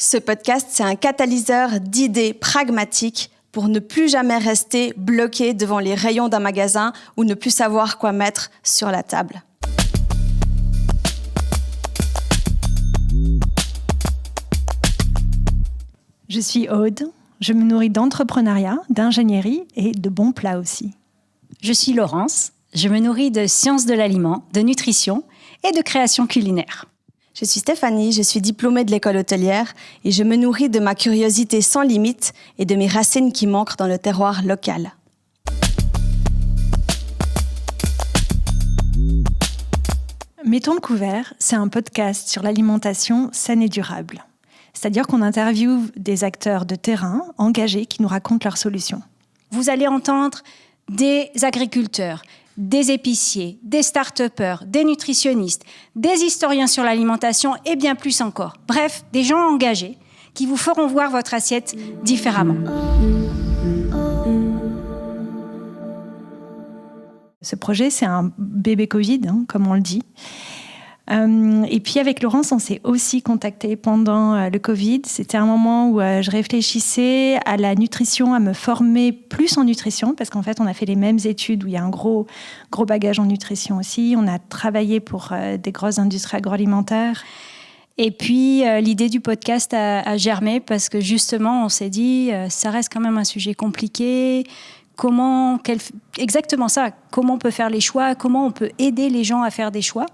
Ce podcast, c'est un catalyseur d'idées pragmatiques pour ne plus jamais rester bloqué devant les rayons d'un magasin ou ne plus savoir quoi mettre sur la table. Je suis Aude, je me nourris d'entrepreneuriat, d'ingénierie et de bons plats aussi. Je suis Laurence, je me nourris de sciences de l'aliment, de nutrition et de création culinaire. Je suis Stéphanie, je suis diplômée de l'école hôtelière et je me nourris de ma curiosité sans limite et de mes racines qui manquent dans le terroir local. Mettons le couvert, c'est un podcast sur l'alimentation saine et durable. C'est-à-dire qu'on interviewe des acteurs de terrain engagés qui nous racontent leurs solutions. Vous allez entendre des agriculteurs, des épiciers, des start-upers, des nutritionnistes, des historiens sur l'alimentation et bien plus encore. Bref, des gens engagés qui vous feront voir votre assiette différemment. Ce projet, c'est un bébé Covid, comme on le dit. Et puis avec Laurence, on s'est aussi contacté pendant le Covid. C'était un moment où je réfléchissais à la nutrition, à me former plus en nutrition, parce qu'en fait, on a fait les mêmes études où il y a un gros bagage en nutrition aussi. On a travaillé pour des grosses industries agroalimentaires. Et puis, l'idée du podcast a germé parce que justement, on s'est dit, ça reste quand même un sujet compliqué. Exactement ça, comment on peut faire les choix, comment on peut aider les gens à faire des choix.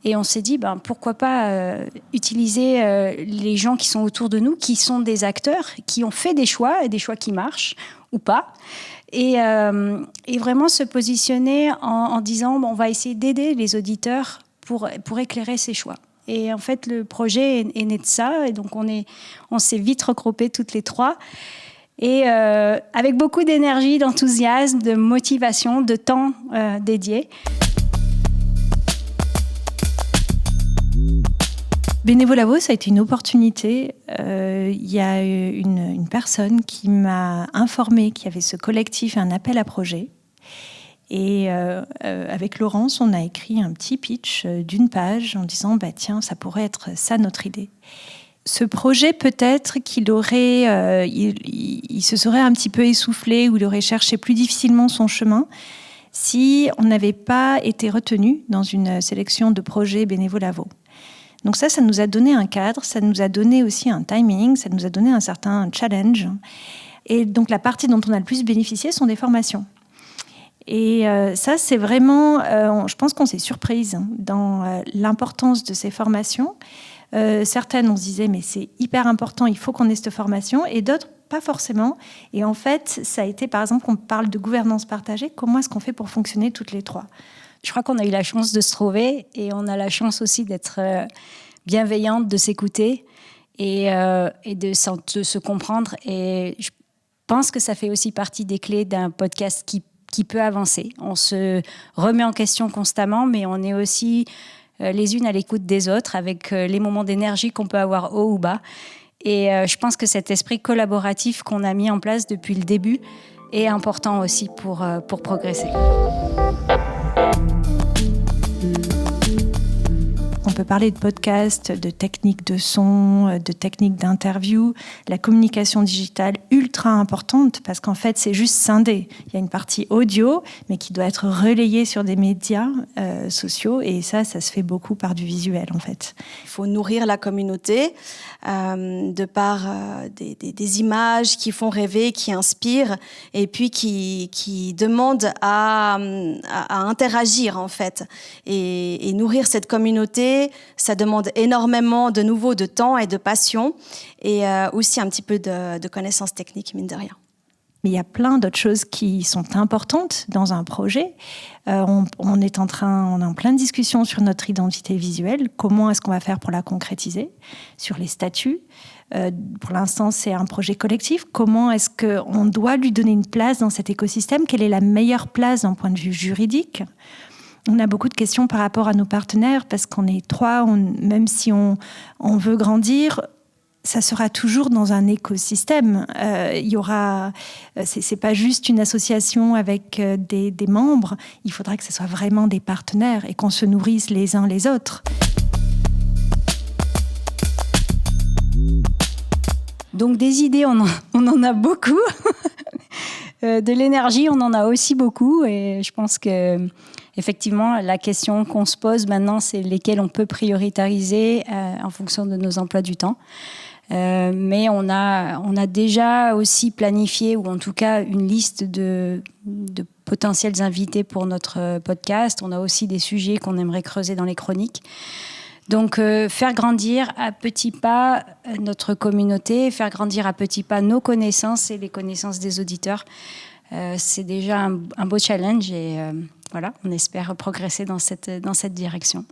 Et on s'est dit, pourquoi pas utiliser les gens qui sont autour de nous, qui sont des acteurs, qui ont fait des choix, et des choix qui marchent ou pas. Et vraiment se positionner en disant, on va essayer d'aider les auditeurs pour éclairer ces choix. Et en fait, le projet est né de ça. Et donc, on s'est vite regroupés toutes les trois. Et avec beaucoup d'énergie, d'enthousiasme, de motivation, de temps dédié. Bénévolavo, ça a été une opportunité. Il y a une personne qui m'a informée qu'il y avait ce collectif, un appel à projet. Et avec Laurence, on a écrit un petit pitch d'une page en disant tiens, ça pourrait être ça notre idée. Ce projet, peut-être qu'il aurait, il se serait un petit peu essoufflé ou il aurait cherché plus difficilement son chemin si on n'avait pas été retenu dans une sélection de projets Bénévolavo. Donc ça nous a donné un cadre, ça nous a donné aussi un timing, ça nous a donné un certain challenge. Et donc la partie dont on a le plus bénéficié sont des formations. Et ça, c'est vraiment, je pense qu'on s'est surprise dans l'importance de ces formations. Certaines, on se disait, mais c'est hyper important, il faut qu'on ait cette formation. Et d'autres, pas forcément. Et en fait, ça a été, par exemple, on parle de gouvernance partagée. Comment est-ce qu'on fait pour fonctionner toutes les trois ? Je crois qu'on a eu la chance de se trouver et on a la chance aussi d'être bienveillante, de s'écouter et de se comprendre. Et je pense que ça fait aussi partie des clés d'un podcast qui peut avancer. On se remet en question constamment, mais on est aussi les unes à l'écoute des autres avec les moments d'énergie qu'on peut avoir haut ou bas. Et je pense que cet esprit collaboratif qu'on a mis en place depuis le début est important aussi pour progresser. On peut parler de podcast, de techniques de son, de techniques d'interview, la communication digitale ultra importante parce qu'en fait, c'est juste scindé. Il y a une partie audio, mais qui doit être relayée sur des médias sociaux et ça se fait beaucoup par du visuel en fait. Il faut nourrir la communauté de par des images qui font rêver, qui inspirent et puis qui demandent à interagir en fait. Et nourrir cette communauté, ça demande énormément de nouveau de temps et de passion et aussi un petit peu de connaissances techniques, mine de rien. Mais il y a plein d'autres choses qui sont importantes dans un projet. On est en pleine discussion sur notre identité visuelle. Comment est-ce qu'on va faire pour la concrétiser ? Sur les statuts. Pour l'instant, c'est un projet collectif. Comment est-ce qu'on doit lui donner une place dans cet écosystème ? Quelle est la meilleure place d'un point de vue juridique ? On a beaucoup de questions par rapport à nos partenaires parce qu'on est trois, même si on veut grandir, ça sera toujours dans un écosystème. Il y aura, c'est pas juste une association avec des membres. Il faudra que ce soit vraiment des partenaires et qu'on se nourrisse les uns les autres. Donc des idées, on en a beaucoup. De l'énergie, on en a aussi beaucoup. Et je pense que effectivement, la question qu'on se pose maintenant, c'est lesquelles on peut prioritariser en fonction de nos emplois du temps. Mais on a déjà aussi planifié, ou en tout cas une liste de potentiels invités pour notre podcast. On a aussi des sujets qu'on aimerait creuser dans les chroniques. Donc, faire grandir à petits pas notre communauté, faire grandir à petits pas nos connaissances et les connaissances des auditeurs, c'est déjà un beau challenge et voilà, on espère progresser dans cette direction.